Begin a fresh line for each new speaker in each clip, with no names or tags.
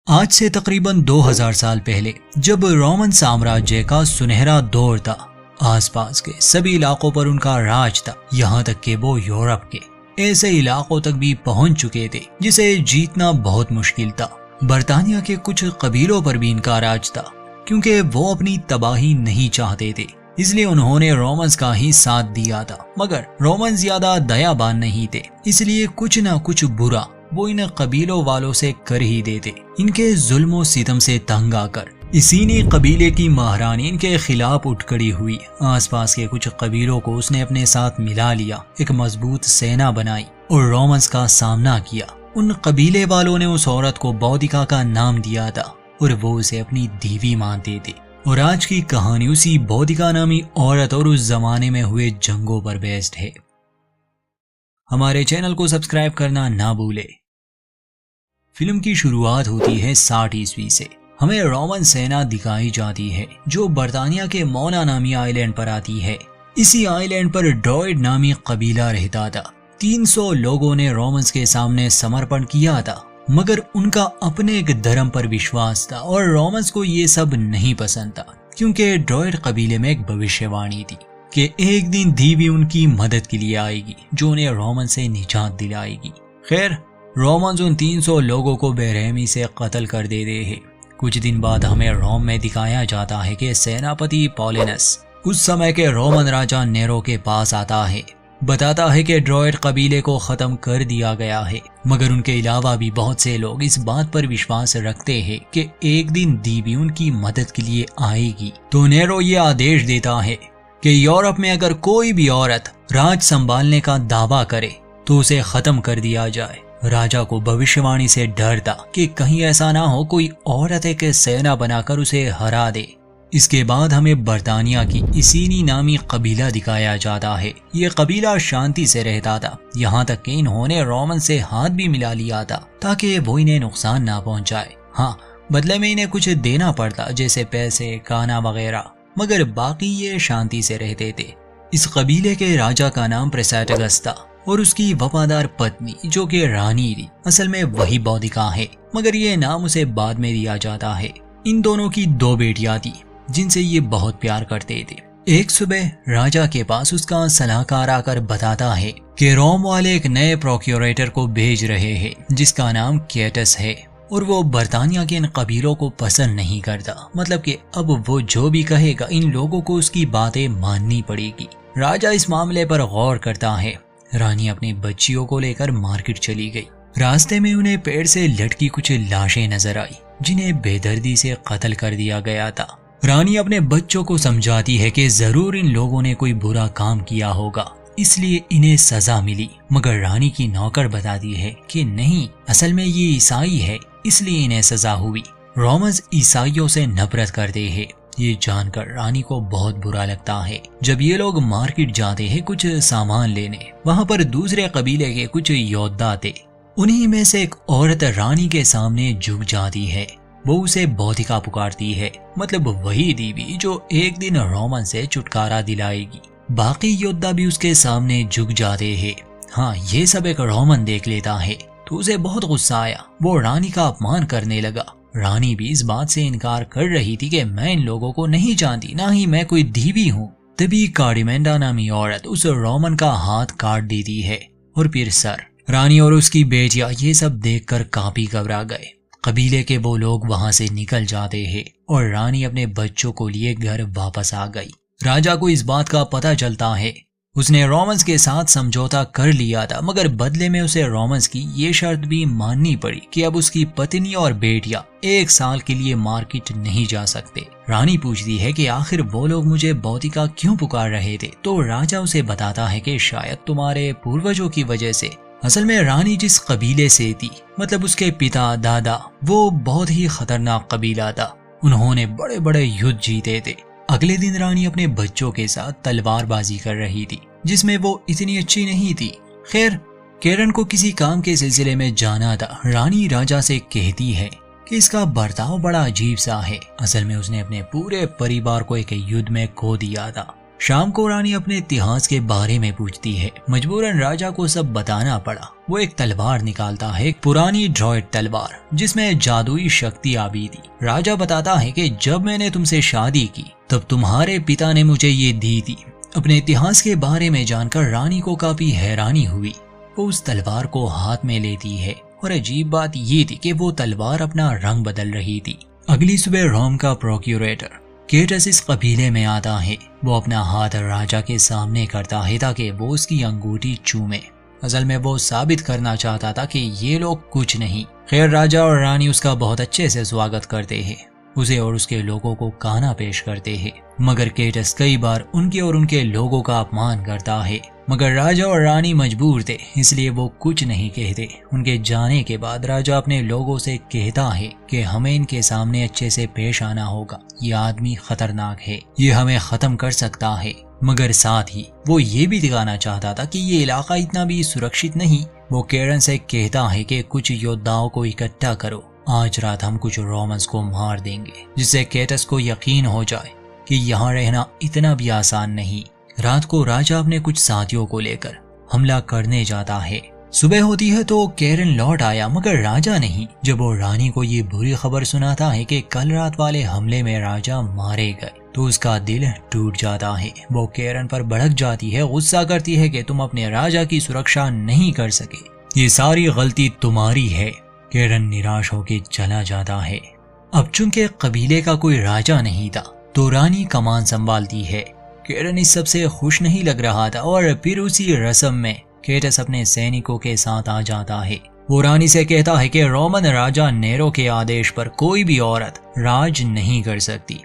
आज से तकरीबन 2000 साल पहले जब रोमन साम्राज्य का सुनहरा दौर था, आसपास के सभी इलाकों पर उनका राज था। यहाँ तक कि वो यूरोप के ऐसे इलाकों तक भी पहुंच चुके थे जिसे जीतना बहुत मुश्किल था। बर्तानिया के कुछ कबीलों पर भी इनका राज था, क्योंकि वो अपनी तबाही नहीं चाहते थे, इसलिए उन्होंने रोमन्स का ही साथ दिया था। मगर रोमन ज्यादा दयावान नहीं थे, इसलिए कुछ न कुछ बुरा वो इन कबीलों वालों से कर ही देते। इनके जुल्म और सितम से तंग आकर इसी ने कबीले की महारानी इनके खिलाफ उठ खड़ी हुई। आसपास के कुछ कबीलों को उसने अपने साथ मिला लिया, एक मजबूत सेना बनाई और रोमन्स का सामना किया। उन कबीले वालों ने उस औरत को बौद्धिका का नाम दिया था और वो उसे अपनी दीवी मानते थे। और आज की कहानी उसी बौद्धिका नामी औरत और उस जमाने में हुए जंगों पर बेस्ड है। हमारे चैनल को सब्सक्राइब करना ना भूले। फिल्म की शुरुआत होती है 60 ईस्वी से। हमें रोमन सेना दिखाई जाती है जो बर्तानिया के मोना नामी आइलैंड पर आती है। इसी आइलैंड पर ड्रॉइड नामी कबीला रहता था। 300 लोगों ने रोमन्स के सामने समर्पण किया था, मगर उनका अपने एक धर्म पर विश्वास था और रोमन्स को ये सब नहीं पसंद था, क्योंकि ड्रॉइड कबीले में एक भविष्यवाणी थी कि एक दिन दीवी उनकी मदद के लिए आएगी जो उन्हें रोमन से निजात दिलाएगी। खैर, रोमन्स उन 300 लोगों को बेरहमी से कत्ल कर देते हैं। कुछ दिन बाद हमें रोम में दिखाया जाता है कि सेनापति पॉलिनस उस समय के रोमन राजा नेरो के पास आता है, बताता है कि ड्रॉइड कबीले को खत्म कर दिया गया है, मगर उनके अलावा भी बहुत से लोग इस बात पर विश्वास रखते हैं कि एक दिन दीवी उनकी मदद के लिए आएगी। तो नेरो ये आदेश देता है कि यूरोप में अगर कोई भी औरत राज संभालने का दावा करे तो उसे खत्म कर दिया जाए। राजा को भविष्यवाणी से डर था कि कहीं ऐसा ना हो कोई औरत एक सेना बनाकर उसे हरा दे। इसके बाद हमें बर्तानिया की इसीनी नामी कबीला दिखाया जाता है। ये कबीला शांति से रहता था, यहाँ तक कि इन्होंने रोमन से हाथ भी मिला लिया था ताकि वो इन्हें नुकसान ना पहुंचाए। हाँ, बदले में इन्हें कुछ देना पड़ता, जैसे पैसे, खाना वगैरह, मगर बाकी ये शांति से रहते थे। इस कबीले के राजा का नाम प्रेसेटगस था और उसकी वफादार पत्नी जो कि रानी थी, असल में वही बौद्धिका है, मगर ये नाम उसे बाद में दिया जाता है। इन दोनों की 2 बेटियां थी जिनसे ये बहुत प्यार करते थे। एक सुबह राजा के पास उसका सलाहकार आकर बताता है कि रोम वाले एक नए प्रोक्योरेटर को भेज रहे हैं जिसका नाम केटस है और वो बर्तानिया के इन कबीलों को पसंद नहीं करता। मतलब कि अब वो जो भी कहेगा इन लोगों को उसकी बातें माननी पड़ेगी। राजा इस मामले पर गौर करता है। रानी अपनी बच्चियों को लेकर मार्केट चली गई। रास्ते में उन्हें पेड़ से लटकी कुछ लाशें नजर आई जिन्हें बेदर्दी से कत्ल कर दिया गया था। रानी अपने बच्चों को समझाती है कि जरूर इन लोगों ने कोई बुरा काम किया होगा, इसलिए इन्हें सजा मिली। मगर रानी की नौकर बताती है कि नहीं, असल में ये ईसाई है इसलिए इन्हें सजा हुई। रोमन्स ईसाइयों से नफरत करते हैं। ये जानकर रानी को बहुत बुरा लगता है। जब ये लोग मार्केट जाते हैं कुछ सामान लेने, वहाँ पर दूसरे कबीले के कुछ योद्धा थे। उन्हीं में से एक औरत रानी के सामने झुक जाती है। वो उसे बौद्धिका पुकारती है, मतलब वही दीवी जो एक दिन रोमन से छुटकारा दिलाएगी। बाकी योद्धा भी उसके सामने झुक जाते हैं। हाँ, ये सब एक रोमन देख लेता है तो उसे बहुत गुस्सा आया। वो रानी का अपमान करने लगा। रानी भी इस बात से इनकार कर रही थी कि मैं इन लोगों को नहीं जानती, ना ही मैं कोई दीवी हूँ। तभी कार्डिमेंडा नामी औरत उस रोमन का हाथ काट देती है और फिर सर। रानी और उसकी बेटियां ये सब देखकर काफी घबरा गए। कबीले के वो लोग वहां से निकल जाते हैं और रानी अपने बच्चों को लिए घर वापस आ गई। राजा को इस बात का पता चलता है। उसने रोमन्स के साथ समझौता कर लिया था, मगर बदले में उसे रोमन्स की ये शर्त भी माननी पड़ी कि अब उसकी पत्नी और बेटियां 1 साल के लिए मार्केट नहीं जा सकते। रानी पूछती है कि आखिर वो लोग मुझे बौद्धिका क्यों पुकार रहे थे, तो राजा उसे बताता है कि शायद तुम्हारे पूर्वजों की वजह से। असल में रानी जिस कबीले से थी, मतलब उसके पिता दादा, वो बहुत ही खतरनाक कबीला था। उन्होंने बड़े बड़े युद्ध जीते थे। अगले दिन रानी अपने बच्चों के साथ तलवारबाजी कर रही थी, जिसमें वो इतनी अच्छी नहीं थी। खैर, केरन को किसी काम के सिलसिले में जाना था। रानी राजा से कहती है कि इसका बर्ताव बड़ा अजीब सा है। असल में उसने अपने पूरे परिवार को एक युद्ध में खो दिया था। शाम को रानी अपने इतिहास के बारे में पूछती है। मजबूरन राजा को सब बताना पड़ा। वो एक तलवार निकालता है, एक पुरानी ड्रॉइड तलवार जिसमें जादुई शक्ति आबी थी। राजा बताता है कि जब मैंने तुमसे शादी की तब तुम्हारे पिता ने मुझे ये दी थी। अपने इतिहास के बारे में जानकर रानी को काफी हैरानी हुई। वो उस तलवार को हाथ में लेती है और अजीब बात ये थी कि वो तलवार अपना रंग बदल रही थी। अगली सुबह रोम का प्रोक्यूरेटर केटस इस कबीले में आता है। वो अपना हाथ राजा के सामने करता है ताकि वो उसकी अंगूठी चूमे। असल में वो साबित करना चाहता था कि ये लोग कुछ नहीं। खैर, राजा और रानी उसका बहुत अच्छे से स्वागत करते हैं, उसे और उसके लोगों को खाना पेश करते हैं। मगर केटस कई बार उनके और उनके लोगों का अपमान करता है। मगर राजा और रानी मजबूर थे, इसलिए वो कुछ नहीं कहते। उनके जाने के बाद राजा अपने लोगों से कहता है कि हमें इनके सामने अच्छे से पेश आना होगा। ये आदमी खतरनाक है, ये हमें खत्म कर सकता है। मगर साथ ही वो ये भी दिखाना चाहता था कि ये इलाका इतना भी सुरक्षित नहीं। वो केरन से कहता है कि कुछ योद्धाओं को इकट्ठा करो, आज रात हम कुछ रोमन्स को मार देंगे, जिससे केटस को यकीन हो जाए कि यहाँ रहना इतना भी आसान नहीं। रात को राजा अपने कुछ साथियों को लेकर हमला करने जाता है। सुबह होती है तो केरन लौट आया, मगर राजा नहीं। जब वो रानी को ये बुरी खबर सुनाता है कि कल रात वाले हमले में राजा मारे गए तो उसका दिल टूट जाता है। वो केरन पर भड़क जाती है, गुस्सा करती है कि तुम अपने राजा की सुरक्षा नहीं कर सके, ये सारी गलती तुम्हारी है। केरन निराश होकर चला जाता है। अब चूंकि कबीले का कोई राजा नहीं था तो रानी कमान संभालती है। केरन इस सबसे खुश नहीं लग रहा था और फिर उसी रस्म में केटस अपने सैनिकों के साथ आ जाता है। वो रानी से कहता है कि रोमन राजा नेरो के आदेश पर कोई भी औरत राज नहीं कर सकती।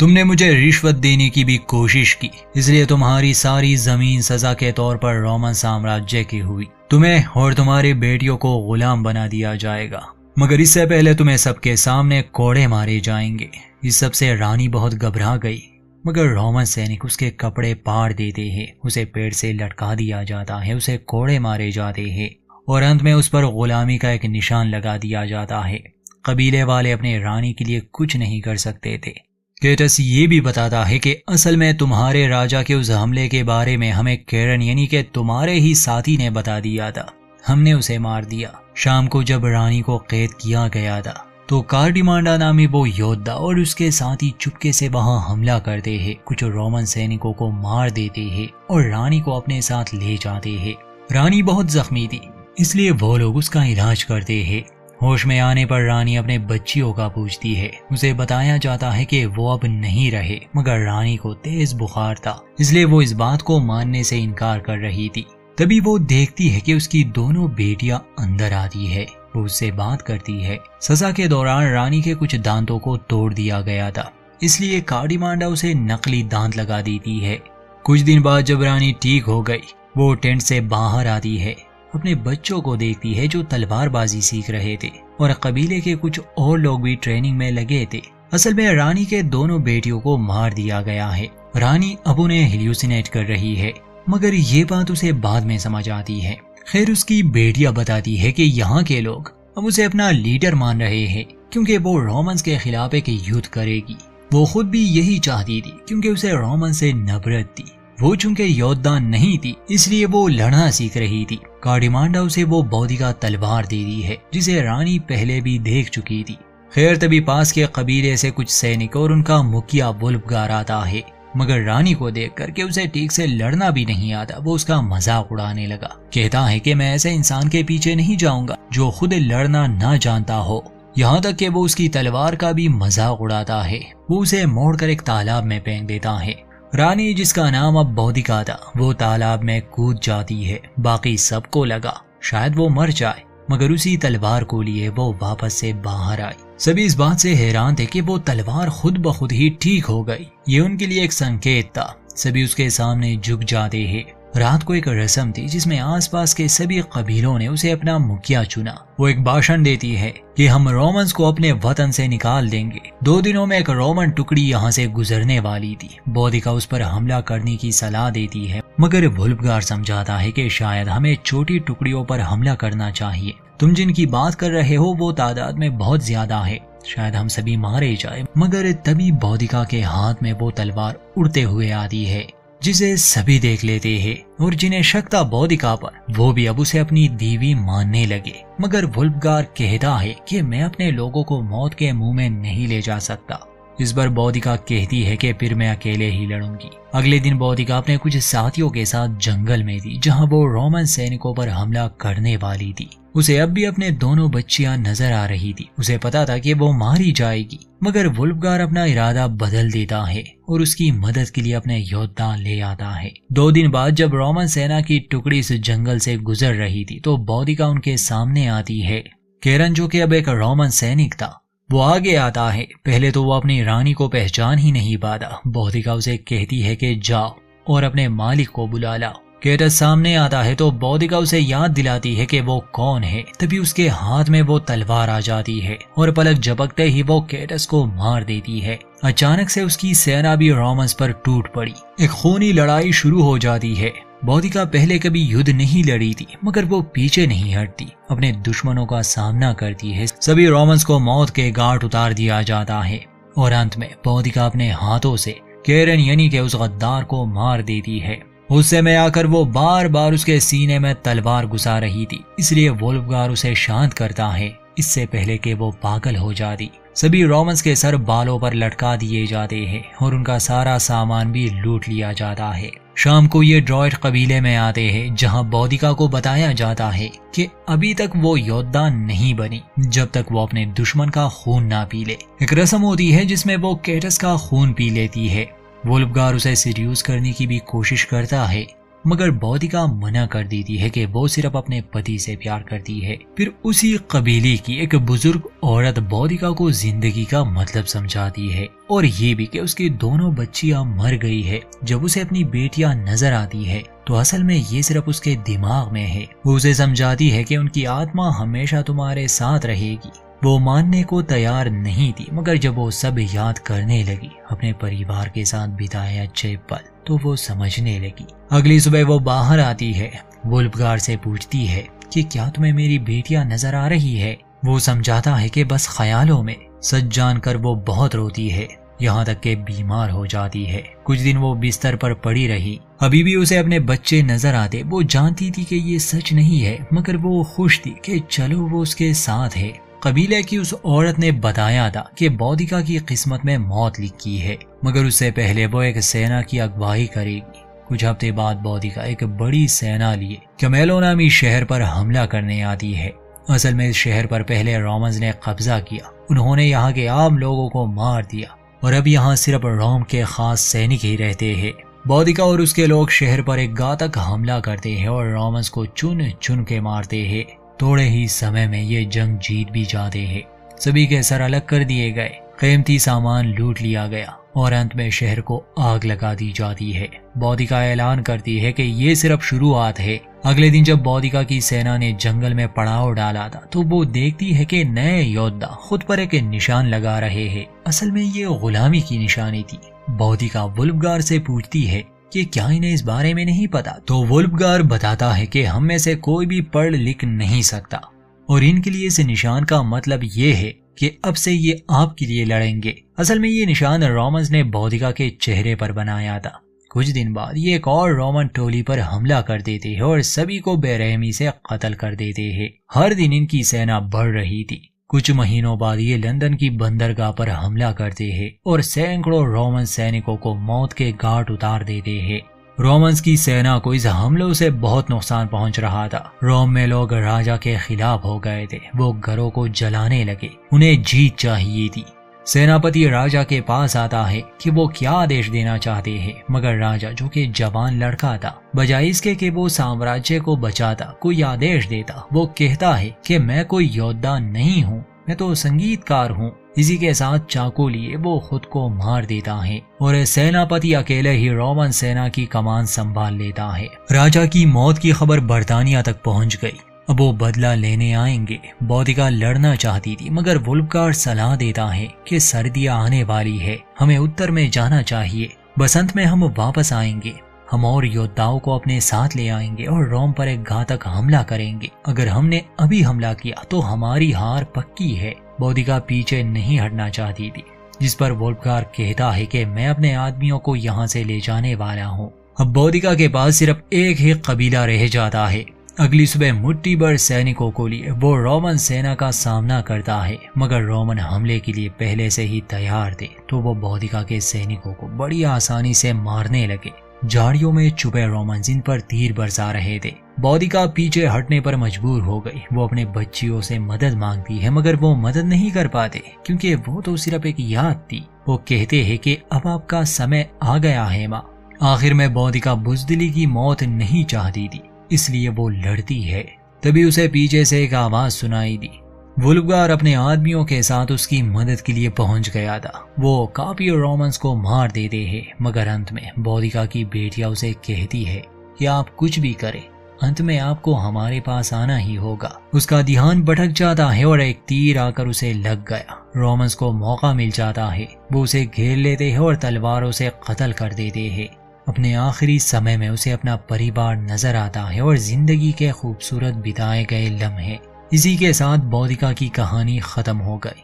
तुमने मुझे रिश्वत देने की भी कोशिश की, इसलिए तुम्हारी सारी जमीन सजा के तौर पर रोमन साम्राज्य की हुई। तुम्हें और तुम्हारी बेटियों को गुलाम बना दिया जाएगा, मगर इससे पहले तुम्हें सबके सामने कोड़े मारे जाएंगे। इस सब से रानी बहुत घबरा गई, मगर रोमन सैनिक उसके कपड़े फाड़ देते हैं, उसे पेड़ से लटका दिया जाता है, उसे कोड़े मारे जाते हैं और अंत में उस पर गुलामी का एक निशान लगा दिया जाता है। कबीले वाले अपने रानी के लिए कुछ नहीं कर सकते थे। केटस ये भी बताता है कि असल में तुम्हारे राजा के उस हमले के बारे में हमें केरन यानी कि तुम्हारे ही साथी ने बता दिया था। हमने उसे मार दिया। शाम को जब रानी को कैद किया गया था तो कार्डिमांडा नामी वो योद्धा और उसके साथी चुपके से वहां हमला करते हैं, कुछ रोमन सैनिकों को मार देते हैं और रानी को अपने साथ ले जाते हैं। रानी बहुत जख्मी थी, इसलिए वो लोग उसका इलाज करते हैं। होश में आने पर रानी अपने बच्चियों का पूछती है। उसे बताया जाता है कि वो अब नहीं रहे, मगर रानी को तेज बुखार था, इसलिए वो इस बात को मानने से इनकार कर रही थी। तभी वो देखती है कि उसकी दोनों बेटियां अंदर आती है। वो उससे बात करती है। सजा के दौरान रानी के कुछ दांतों को तोड़ दिया गया था, इसलिए कार्डिमांडा उसे नकली दांत लगा देती है। कुछ दिन बाद जब रानी ठीक हो गई, वो टेंट से बाहर आती है। अपने बच्चों को देखती है जो तलवारबाजी सीख रहे थे और कबीले के कुछ और लोग भी ट्रेनिंग में लगे थे। असल में रानी के दोनों बेटियों को मार दिया गया है। रानी अब उन्हें हेल्यूसिनेट कर रही है, मगर ये बात उसे बाद में समझ आती है। खैर, उसकी बेटियां बताती है कि यहाँ के लोग अब उसे अपना लीडर मान रहे हैं क्योंकि वो रोमन्स के खिलाफ एक युद्ध करेगी। वो खुद भी यही चाहती थी क्योंकि उसे रोमन से नफरत थी। वो चूंकि योद्धा नहीं थी, इसलिए वो लड़ना सीख रही थी। कार्डिमांडा उसे वो बौद्धिका तलवार दे दी है जिसे रानी पहले भी देख चुकी थी। खैर, तभी पास के कबीले से कुछ सैनिक और उनका मुखिया वुल्फगार आता है, मगर रानी को देख करके उसे ठीक से लड़ना भी नहीं आता। वो उसका मजाक उड़ाने लगा। कहता है कि मैं ऐसे इंसान के पीछे नहीं जाऊंगा जो खुद लड़ना ना जानता हो। यहाँ तक कि वो उसकी तलवार का भी मजाक उड़ाता है। वो उसे मोड़कर एक तालाब में फेंक देता है। रानी, जिसका नाम अब बौद्धिका था, वो तालाब में कूद जाती है। बाकी सबको लगा शायद वो मर जाए, मगर उसी तलवार को लिए वो वापस से बाहर आई। सभी इस बात से हैरान थे कि वो तलवार खुद ब खुद ही ठीक हो गई। ये उनके लिए एक संकेत था। सभी उसके सामने झुक जाते हैं। रात को एक रस्म थी जिसमें आसपास के सभी कबीलों ने उसे अपना मुखिया चुना। वो एक भाषण देती है कि हम रोमन्स को अपने वतन से निकाल देंगे। 2 दिनों में एक रोमन टुकड़ी यहाँ से गुजरने वाली थी। बौद्धिका उस पर हमला करने की सलाह देती है, मगर वुल्फगार समझाता है कि शायद हमें छोटी टुकड़ियों पर हमला करना चाहिए। तुम जिनकी बात कर रहे हो वो तादाद में बहुत ज्यादा है, शायद हम सभी मारे जाए। मगर तभी बौद्धिका के हाथ में वो तलवार उड़ते हुए आती है। जिसे सभी देख लेते हैं और जिन्हें शक था बौद्धिका पर, वो भी अब उसे अपनी बीवी मानने लगे। मगर वुल्फगार कहता है कि मैं अपने लोगों को मौत के मुंह में नहीं ले जा सकता। इस बार बौद्धिका कहती है कि फिर मैं अकेले ही लड़ूंगी। अगले दिन बौद्धिका अपने कुछ साथियों के साथ जंगल में थी, जहां वो रोमन सैनिकों पर हमला करने वाली थी। उसे अब भी अपने दोनों बच्चियां नजर आ रही थी। उसे पता था कि वो मारी जाएगी, मगर वुल्फगार अपना इरादा बदल देता है और उसकी मदद के लिए अपने योद्धा ले आता है। 2 दिन बाद जब रोमन सेना की टुकड़ी इस जंगल से गुजर रही थी तो बौद्धिका उनके सामने आती है। केरन, जो कि अब एक रोमन सैनिक था, वो आगे आता है। पहले तो वो अपनी रानी को पहचान ही नहीं पाता। बौद्धिका उसे कहती है कि जाओ और अपने मालिक को बुला लाओ। केटस सामने आता है तो बौद्धिका उसे याद दिलाती है कि वो कौन है। तभी उसके हाथ में वो तलवार आ जाती है और पलक झपकते ही वो केटस को मार देती है। अचानक से उसकी सेना भी रोमन्स पर टूट पड़ी। एक खूनी लड़ाई शुरू हो जाती है। बौद्धिका पहले कभी युद्ध नहीं लड़ी थी, मगर वो पीछे नहीं हटती, अपने दुश्मनों का सामना करती है। सभी रोमन्स को मौत के घाट उतार दिया जाता है और अंत में बौद्धिका अपने हाथों से केरन यानी कि उस गद्दार को मार देती है। उस समय आकर वो बार बार उसके सीने में तलवार घुसा रही थी, इसलिए वुल्फगार उसे शांत करता है, इससे पहले कि वो पागल हो जाती। सभी रोमन्स के सर बालों पर लटका दिए जाते हैं और उनका सारा सामान भी लूट लिया जाता है। शाम को ये ड्रॉइड कबीले में आते हैं, जहां बौद्धिका को बताया जाता है कि अभी तक वो योद्धा नहीं बनी जब तक वो अपने दुश्मन का खून ना पी ले। एक रस्म होती है जिसमें वो केटस का खून पी लेती है। वुल्फगार उसे सीड्यूस करने की भी कोशिश करता है, मगर बौद्धिका मना कर देती है कि वो सिर्फ अपने पति से प्यार करती है। फिर उसी कबीले की एक बुजुर्ग औरत बौद्धिका को जिंदगी का मतलब समझाती है और ये भी कि उसकी दोनों बच्चियां मर गई है। जब उसे अपनी बेटियां नजर आती है तो असल में ये सिर्फ उसके दिमाग में है। वो उसे समझाती है कि उनकी आत्मा हमेशा तुम्हारे साथ रहेगी। वो मानने को तैयार नहीं थी, मगर जब वो सब याद करने लगी, अपने परिवार के साथ बिताए अच्छे पल, तो वो समझने लगी। अगली सुबह वो बाहर आती है। वुल्फगार से पूछती है कि क्या तुम्हें मेरी बेटियां नजर आ रही है। वो समझाता है कि बस ख्यालों में। सच जानकर वो बहुत रोती है, यहाँ तक के बीमार हो जाती है। कुछ दिन वो बिस्तर पर पड़ी रही। अभी भी उसे अपने बच्चे नजर आते। वो जानती थी कि ये सच नहीं है, मगर वो खुश थी कि चलो वो उसके साथ है। कबीले की उस औरत ने बताया था कि बौद्धिका की किस्मत में मौत लिखी है, मगर उससे पहले वो एक सेना की अगुवाई करेगी। कुछ हफ्ते बाद बौद्धिका एक बड़ी सेना लिए कैमेलो नामी शहर पर हमला करने आती है। असल में इस शहर पर पहले रोमन्स ने कब्जा किया। उन्होंने यहाँ के आम लोगों को मार दिया और अब यहाँ सिर्फ रोम के खास सैनिक ही रहते हैं। बौद्धिका और उसके लोग शहर पर एक घातक हमला करते हैं और रोमन्स को चुन चुन के मारते हैं। थोड़े ही समय में ये जंग जीत भी जाते हैं। सभी के सर अलग कर दिए गए, कीमती सामान लूट लिया गया और अंत में शहर को आग लगा दी जाती है। बौद्धिका ऐलान करती है कि ये सिर्फ शुरुआत है। अगले दिन जब बौद्धिका की सेना ने जंगल में पड़ाव डाला था तो वो देखती है कि नए योद्धा खुद पर एक निशान लगा रहे हैं। असल में ये गुलामी की निशानी थी। बौद्धिका वुल्फगार से पूछती है कि क्या इन्हें इस बारे में नहीं पता, तो वुल्फगार बताता है कि हम में से कोई भी पढ़ लिख नहीं सकता और इनके लिए इस निशान का मतलब ये है कि अब से ये आपके लिए लड़ेंगे। असल में ये निशान रोमन्स ने बौद्धिका के चेहरे पर बनाया था। कुछ दिन बाद ये एक और रोमन टोली पर हमला कर देते हैं और सभी को बेरहमी से कत्ल कर देते हैं। हर दिन इनकी सेना बढ़ रही थी। कुछ महीनों बाद ये लंदन की बंदरगाह पर हमला करते हैं और सैकड़ों रोमन सैनिकों को मौत के घाट उतार देते हैं। रोमन्स की सेना को इस हमलों से बहुत नुकसान पहुंच रहा था। रोम में लोग राजा के खिलाफ हो गए थे। वो घरों को जलाने लगे। उन्हें जीत चाहिए थी। सेनापति राजा के पास आता है कि वो क्या आदेश देना चाहते हैं, मगर राजा, जो कि जवान लड़का था, बजाय इसके कि वो साम्राज्य को बचाता, कोई आदेश देता। वो कहता है कि मैं कोई योद्धा नहीं हूँ, मैं तो संगीतकार हूँ। इसी के साथ चाकू लिए वो खुद को मार देता है और सेनापति अकेले ही रोमन सेना की कमान संभाल लेता है। राजा की मौत की खबर बर्तानिया तक पहुंच गई। अब वो बदला लेने आएंगे। बौद्धिका लड़ना चाहती थी, मगर वुल्फगार सलाह देता है कि सर्दियां आने वाली है, हमें उत्तर में जाना चाहिए। बसंत में हम वापस आएंगे। हम और योद्धाओं को अपने साथ ले आएंगे और रोम पर एक घातक हमला करेंगे। अगर हमने अभी हमला किया तो हमारी हार पक्की है। बौद्धिका पीछे नहीं हटना चाहती थी, जिस पर वुल्फगार कहता है कि मैं अपने आदमियों को यहाँ से ले जाने वाला हूँ। अब बौद्धिका के पास सिर्फ एक ही कबीला रह जाता है। अगली सुबह मुट्ठी भर सैनिकों को लिए वो रोमन सेना का सामना करता है, मगर रोमन हमले के लिए पहले से ही तैयार थे, तो वो बौद्धिका के सैनिकों को बड़ी आसानी से मारने लगे। झाड़ियों में छुपे रोमन इन पर तीर बरसा रहे थे। बौद्धिका पीछे हटने पर मजबूर हो गई। वो अपने बच्चियों से मदद मांगती है, मगर वो मदद नहीं कर पाते क्योंकि वो तो सिर्फ एक याद थी। वो कहते हैं कि अब आपका समय आ गया है माँ। आखिर में बौद्धिका बुज़दिली की मौत नहीं चाहती थी, इसलिए वो लड़ती है। तभी उसे पीछे से एक आवाज सुनाई दी। वुल्फगार अपने आदमियों के साथ उसकी मदद के लिए पहुंच गया था। वो काफी रोमन्स को मार देते हैं, मगर अंत में बौद्धिका की बेटियां उसे कहती है कि आप कुछ भी करें, अंत में आपको हमारे पास आना ही होगा। उसका ध्यान भटक जाता है और एक तीर आकर उसे लग गया। रोमन्स को मौका मिल जाता है, वो उसे घेर लेते हैं और तलवारों से कत्ल कर देते हैं। अपने आखिरी समय में उसे अपना परिवार नजर आता है और जिंदगी के खूबसूरत बिताए गए लम्हे। इसी के साथ बौद्धिका की कहानी खत्म हो गई।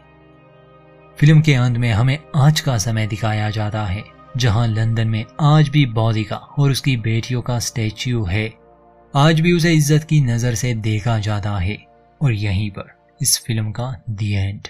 फिल्म के अंत में हमें आज का समय दिखाया जाता है, जहां लंदन में आज भी बौद्धिका और उसकी बेटियों का स्टैच्यू है। आज भी उसे इज्जत की नजर से देखा जाता है। और यहीं पर इस फिल्म का दी एंड।